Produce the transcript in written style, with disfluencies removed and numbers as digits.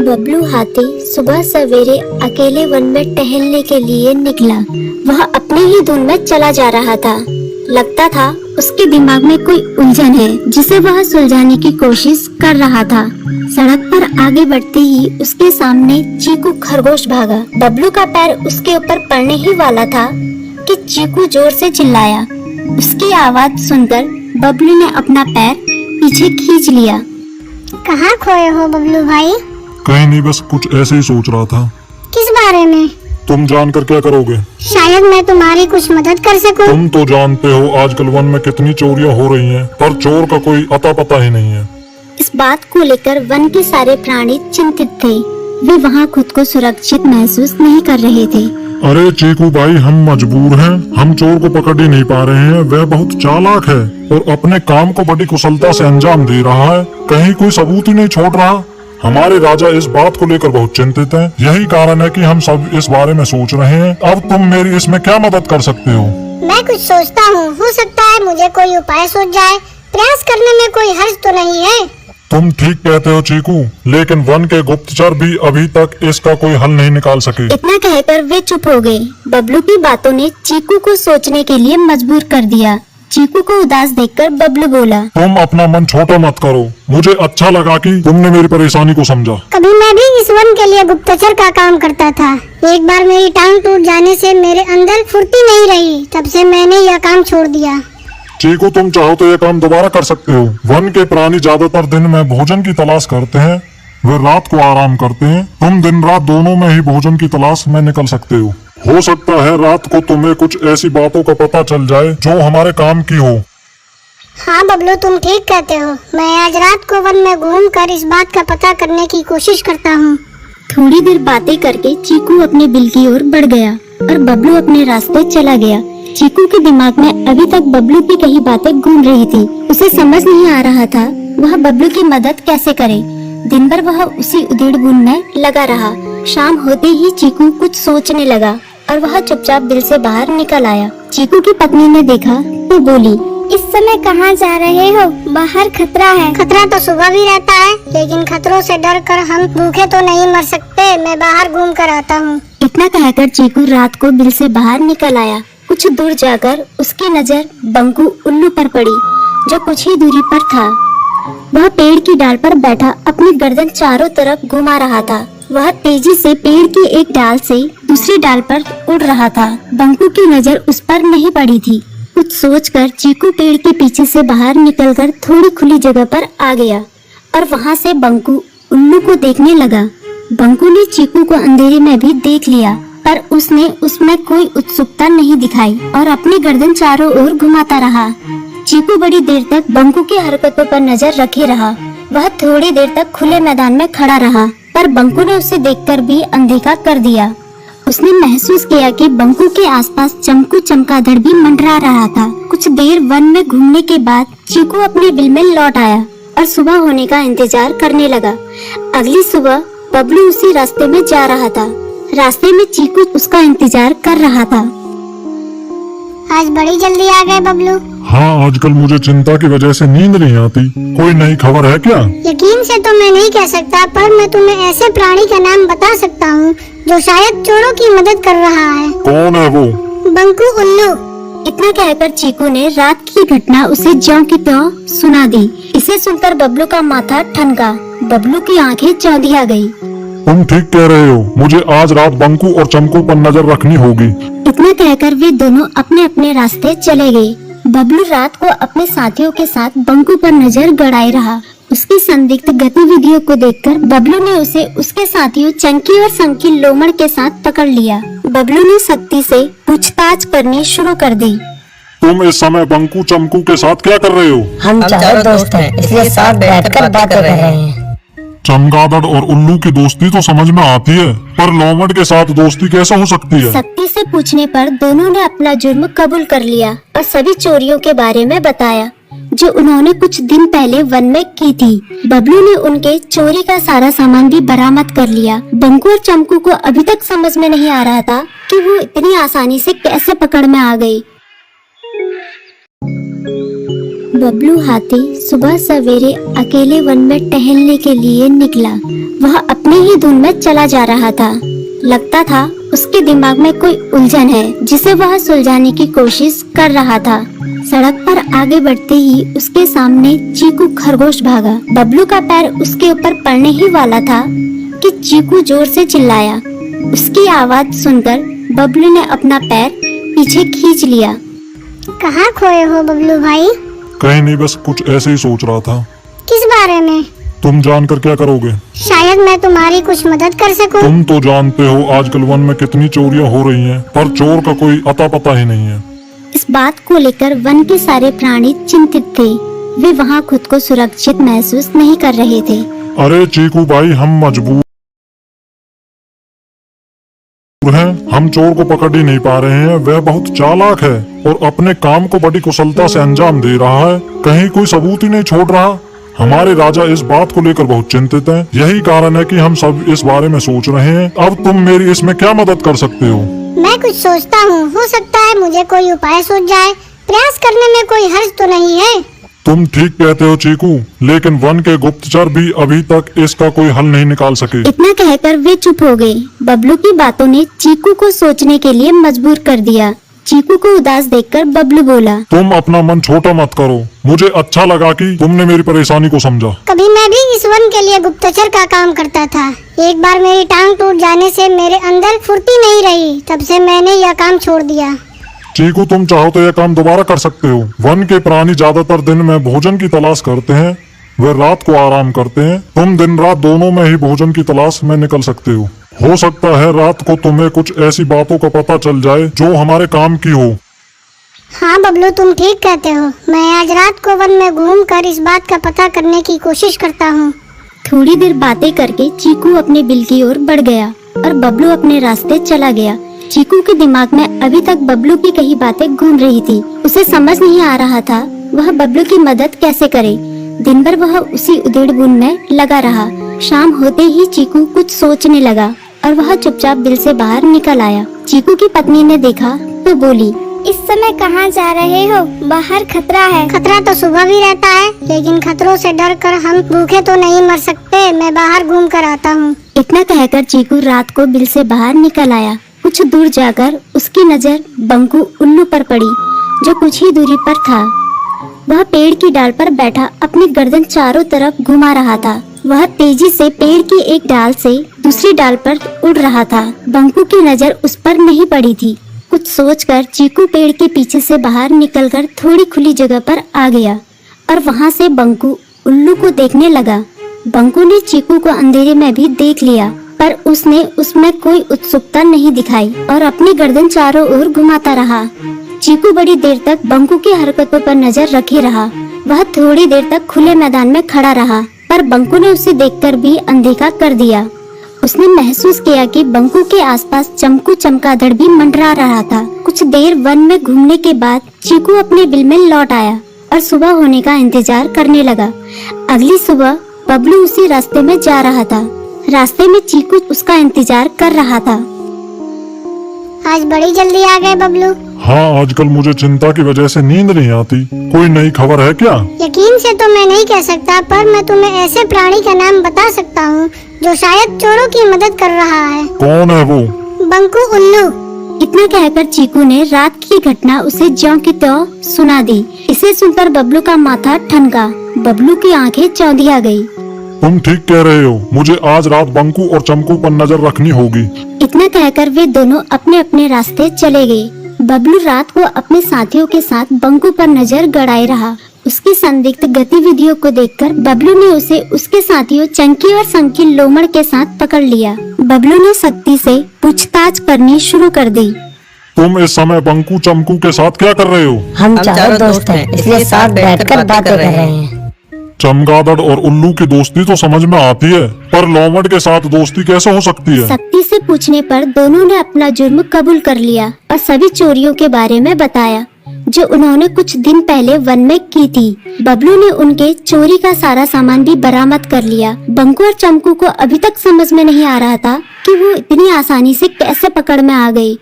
बबलू हाथी सुबह सवेरे अकेले वन में टहलने के लिए निकला। वह अपने ही धुन में चला जा रहा था। लगता था उसके दिमाग में कोई उलझन है जिसे वह सुलझाने की कोशिश कर रहा था। सड़क पर आगे बढ़ते ही उसके सामने चीकू खरगोश भागा। बबलू का पैर उसके ऊपर पड़ने ही वाला था कि चीकू जोर से चिल्लाया। उसकी आवाज सुनकर बबलू ने अपना पैर पीछे खींच लिया। कहाँ खोए हो बबलू भाई? कहीं नहीं, बस कुछ ऐसे ही सोच रहा था। किस बारे में? तुम जानकर क्या करोगे? शायद मैं तुम्हारी कुछ मदद कर सकूं। तुम तो जानते हो आजकल वन में कितनी चोरियां हो रही हैं, पर चोर का कोई अता पता ही नहीं है। इस बात को लेकर वन के सारे प्राणी चिंतित थे। वे वहाँ खुद को सुरक्षित महसूस नहीं कर रहे थे। अरे चीकू भाई, हम मजबूर हैं। हम चोर को पकड़ ही नहीं पा रहे हैं। वह बहुत चालाक है और अपने काम को बड़ी कुशलता से अंजाम दे रहा है। कहीं कोई सबूत ही नहीं छोड़ रहा। हमारे राजा इस बात को लेकर बहुत चिंतित हैं। यही कारण है कि हम सब इस बारे में सोच रहे हैं। अब तुम मेरी इसमें क्या मदद कर सकते हो? मैं कुछ सोचता हूँ, हो सकता है मुझे कोई उपाय सूझ जाए। प्रयास करने में कोई हर्ज तो नहीं है। तुम ठीक कहते हो चीकू, लेकिन वन के गुप्तचर भी अभी तक इसका कोई हल नहीं निकाल सके। इतना कहकर वे चुप हो गए। बबलू की बातों ने चीकू को सोचने के लिए मजबूर कर दिया। चीकू को उदास देखकर बबलू बोला, तुम अपना मन छोटा मत करो। मुझे अच्छा लगा कि तुमने मेरी परेशानी को समझा। कभी मैं भी इस वन के लिए गुप्तचर का काम करता था। एक बार मेरी टांग टूट जाने से मेरे अंदर फुर्ती नहीं रही। तब से मैंने यह काम छोड़ दिया। चीकू, तुम चाहो तो ये काम दोबारा कर सकते हो। वन के प्राणी ज्यादातर दिन में भोजन की तलाश करते हैं, वे रात को आराम करते हैं। तुम दिन रात दोनों में ही भोजन की तलाश में निकल सकते हो। हो सकता है रात को तुम्हें कुछ ऐसी बातों का पता चल जाए जो हमारे काम की हो। हाँ बबलू, तुम ठीक कहते हो। मैं आज रात को वन में घूम कर इस बात का पता करने की कोशिश करता हूँ। थोड़ी देर बातें करके चीकू अपने बिल की ओर बढ़ गया और बबलू अपने रास्ते चला गया। चीकू के दिमाग में अभी तक बबलू की कही बातें घूम रही थी। उसे समझ नहीं आ रहा था वह बबलू की मदद कैसे करे। दिन भर वह उसी उधेड़-बुन में लगा रहा। शाम होते ही चीकू कुछ सोचने लगा और वह चुपचाप बिल से बाहर निकल आया। चीकू की पत्नी ने देखा तो बोली, इस समय कहाँ जा रहे हो? बाहर खतरा है। खतरा तो सुबह भी रहता है, लेकिन खतरों से डर कर हम भूखे तो नहीं मर सकते। मैं बाहर घूम कर आता हूँ। इतना कहकर चीकू रात को बिल से बाहर निकल आया। कुछ दूर जाकर उसकी नजर बंकू उल्लू पर पड़ी, जो कुछ ही दूरी पर था। वह पेड़ की डाल पर बैठा अपनी गर्दन चारों तरफ घुमा रहा था। वह तेजी से पेड़ की एक डाल से दूसरी डाल पर उड़ रहा था। बंकू की नजर उस पर नहीं पड़ी थी। कुछ सोचकर चीकू पेड़ के पीछे से बाहर निकलकर थोड़ी खुली जगह पर आ गया और वहाँ से बंकू उल्लू को देखने लगा। बंकू ने चीकू को अंधेरे में भी देख लिया, पर उसने उसमें कोई उत्सुकता नहीं दिखाई और अपनी गर्दन चारों ओर घुमाता रहा। चीकू बड़ी देर तक बंकू की हरकतों पर नजर रखे रहा। वह थोड़ी देर तक खुले मैदान में खड़ा रहा, पर बंकू ने उसे देखकर भी अनदेखा कर दिया। उसने महसूस किया कि बंकू के आसपास चमकू चमगादड़ भी मंडरा रहा था। कुछ देर वन में घूमने के बाद चीकू अपने बिल में लौट आया और सुबह होने का इंतजार करने लगा। अगली सुबह बबलू उसी रास्ते में जा रहा था। रास्ते में चीकू उसका इंतजार कर रहा था। आज बड़ी जल्दी आ गए बबलू। हाँ, आजकल मुझे चिंता की वजह से नींद नहीं आती। कोई नई खबर है क्या? यकीन से तो मैं नहीं कह सकता, पर मैं तुम्हें ऐसे प्राणी का नाम बता सकता हूँ जो शायद चोरों की मदद कर रहा है। कौन है वो? बंकू उल्लू। इतना कहकर चीकू ने रात की घटना उसे ज्यों की त्यों सुना दी। इसे सुनकर बबलू का माथा ठनका। बबलू की आंखें चौंधिया गई। तुम ठीक कह रहे हो। मुझे आज रात बंकू और चमकू पर नजर रखनी होगी। इतना कहकर वे दोनों अपने अपने रास्ते चले गए। बबलू रात को अपने साथियों के साथ बंकू पर नजर गड़ाए रहा। उसकी संदिग्ध गतिविधियों को देखकर बबलू ने उसे उसके साथियों चंकी और संकी लोमड़ के साथ पकड़ लिया। बबलू ने सख्ती से पूछताछ करनी शुरू कर दी। तुम इस समय बंकू चमकू के साथ क्या कर रहे हो? हम चारों दोस्त हैं, इसलिए साथ बैठकर बातें कर रहे हैं। चमगादड़ और उल्लू की दोस्ती तो समझ में आती है, पर लोमड़ के साथ दोस्ती कैसे हो सकती है? सख्ती से पूछने पर दोनों ने अपना जुर्म कबूल कर लिया और सभी चोरियों के बारे में बताया जो उन्होंने कुछ दिन पहले वन में की थी। बबलू ने उनके चोरी का सारा सामान भी बरामद कर लिया। बंकू और चमकू को अभी तक समझ में नहीं आ रहा था कि वो इतनी आसानी से कैसे पकड़ में आ गई। बबलू हाथी सुबह सवेरे अकेले वन में टहलने के लिए निकला। वह अपने ही धुन में चला जा रहा था। लगता था उसके दिमाग में कोई उलझन है जिसे वह सुलझाने की कोशिश कर रहा था। सड़क पर आगे बढ़ते ही उसके सामने चीकू खरगोश भागा। बबलू का पैर उसके ऊपर पड़ने ही वाला था कि चीकू जोर से चिल्लाया। उसकी आवाज सुनकर बबलू ने अपना पैर पीछे खींच लिया। कहाँ खोए हो बबलू भाई? कहीं नहीं, बस कुछ ऐसे ही सोच रहा था। किस बारे में? तुम जानकर क्या करोगे? शायद मैं तुम्हारी कुछ मदद कर सकूं। तुम तो जानते हो आजकल वन में कितनी चोरियां हो रही हैं, पर चोर का कोई अता पता ही नहीं है। इस बात को लेकर वन के सारे प्राणी चिंतित थे। वे वहाँ खुद को सुरक्षित महसूस नहीं कर रहे थे। अरे चीकू भाई, हम मजबूर हैं। हम चोर को पकड़ ही नहीं पा रहे हैं। वह बहुत चालाक है और अपने काम को बड़ी कुशलता से अंजाम दे रहा है। कहीं कोई सबूत ही नहीं छोड़ रहा। हमारे राजा इस बात को लेकर बहुत चिंतित हैं। यही कारण है कि हम सब इस बारे में सोच रहे हैं। अब तुम मेरी इसमें क्या मदद कर सकते हो? मैं कुछ सोचता हूँ, हो सकता है मुझे कोई उपाय सूझ जाए। प्रयास करने में कोई हर्ज तो नहीं है। तुम ठीक कहते हो चीकू, लेकिन वन के गुप्तचर भी अभी तक इसका कोई हल नहीं निकाल सके। इतना कहकर वे चुप हो गए। बबलू की बातों ने चीकू को सोचने के लिए मजबूर कर दिया। चीकू को उदास देखकर बबलू बोला, तुम अपना मन छोटा मत करो। मुझे अच्छा लगा कि तुमने मेरी परेशानी को समझा। कभी मैं भी इस वन के लिए गुप्तचर का काम करता था। एक बार मेरी टांग टूट जाने से मेरे अंदर फुर्ती नहीं रही। तब से मैंने यह काम छोड़ दिया। चीकू, तुम चाहो तो यह काम दोबारा कर सकते हो। वन के प्राणी ज्यादातर दिन में भोजन की तलाश करते हैं, वे रात को आराम करते हैं। तुम दिन रात दोनों में ही भोजन की तलाश में निकल सकते हो। हो सकता है रात को तुम्हें कुछ ऐसी बातों का पता चल जाए जो हमारे काम की हो। हाँ बबलू, तुम ठीक कहते हो। मैं आज रात को वन में घूमकर इस बात का पता करने की कोशिश करता हूँ। थोड़ी देर बातें करके चीकू अपने बिल की ओर बढ़ गया और बबलू अपने रास्ते चला गया। चीकू के दिमाग में अभी तक बबलू की कई बातें घूम रही थी। उसे समझ नहीं आ रहा था वह बबलू की मदद कैसे करे। दिन भर वह उसी उधेड़-बुन में लगा रहा। शाम होते ही चीकू कुछ सोचने लगा और वह चुपचाप बिल से बाहर निकल आया। चीकू की पत्नी ने देखा तो बोली, इस समय कहाँ जा रहे हो? बाहर खतरा है। खतरा तो सुबह भी रहता है, लेकिन खतरों से डर कर हम भूखे तो नहीं मर सकते। मैं बाहर घूम कर आता हूँ। इतना कहकर चीकू रात को बिल से बाहर निकल आया। कुछ दूर जाकर उसकी नजर बंकू उल्लू पर पड़ी, जो कुछ ही दूरी पर था। वह पेड़ की डाल पर बैठा अपनी गर्दन चारों तरफ घुमा रहा था। वह तेजी से पेड़ की एक डाल से दूसरी डाल पर उड़ रहा था। बंकू की नजर उस पर नहीं पड़ी थी। कुछ सोचकर चीकू पेड़ के पीछे से बाहर निकलकर थोड़ी खुली जगह पर आ गया और वहां से बंकू उल्लू को देखने लगा। बंकू ने चीकू को अंधेरे में भी देख लिया, पर उसने उसमें कोई उत्सुकता नहीं दिखाई और अपनी गर्दन चारों ओर घुमाता रहा। चीकू बड़ी देर तक बंकू की हरकतों पर नजर रखे रहा। वह थोड़ी देर तक खुले मैदान में खड़ा रहा, पर बंकू ने उसे देखकर भी अनदेखा कर दिया। उसने महसूस किया कि बंकू के आसपास चमकू चमगादड़ भी मंडरा रहा था। कुछ देर वन में घूमने के बाद चीकू अपने बिल में लौट आया और सुबह होने का इंतजार करने लगा। अगली सुबह बबलू उसी रास्ते में जा रहा था। रास्ते में चीकू उसका इंतजार कर रहा था। आज बड़ी जल्दी आ गए बबलू। हाँ, आजकल मुझे चिंता की वजह से नींद नहीं आती। कोई नई खबर है क्या? यकीन से तो मैं नहीं कह सकता, पर मैं तुम्हें ऐसे प्राणी का नाम बता सकता हूँ जो शायद चोरों की मदद कर रहा है। कौन है वो? बंकू उल्लू। इतना कहकर चीकू ने रात की घटना उसे ज्यों की त्यों सुना दी। इसे सुनकर बबलू का माथा ठनका। बबलू की आंखें चौंधिया गई। तुम ठीक कह रहे हो। मुझे आज रात बंकू और चमकू पर नजर रखनी होगी। इतना कहकर वे दोनों अपने अपने रास्ते चले गए। बबलू रात को अपने साथियों के साथ बंकू पर नजर गड़ाए रहा। उसकी संदिग्ध गतिविधियों को देखकर बबलू ने उसे उसके साथियों चंकी और संकी लोमड़ के साथ पकड़ लिया। बबलू ने सख्ती से पूछताछ करनी शुरू कर दी। तुम इस समय बंकू चमकू के साथ क्या कर रहे हो? हम चारों दोस्त हैं, इसलिए साथ बैठकर बातें कर रहे हैं। चमगादड़ और उल्लू की दोस्ती तो समझ में आती है, पर लोमड़ के साथ दोस्ती कैसे हो सकती है? सख्ती से पूछने पर दोनों ने अपना जुर्म कबूल कर लिया और सभी चोरियों के बारे में बताया जो उन्होंने कुछ दिन पहले वन में की थी। बबलू ने उनके चोरी का सारा सामान भी बरामद कर लिया। बंकू और चमकू को अभी तक समझ में नहीं आ रहा था कि वो इतनी आसानी से कैसे पकड़ में आ गए।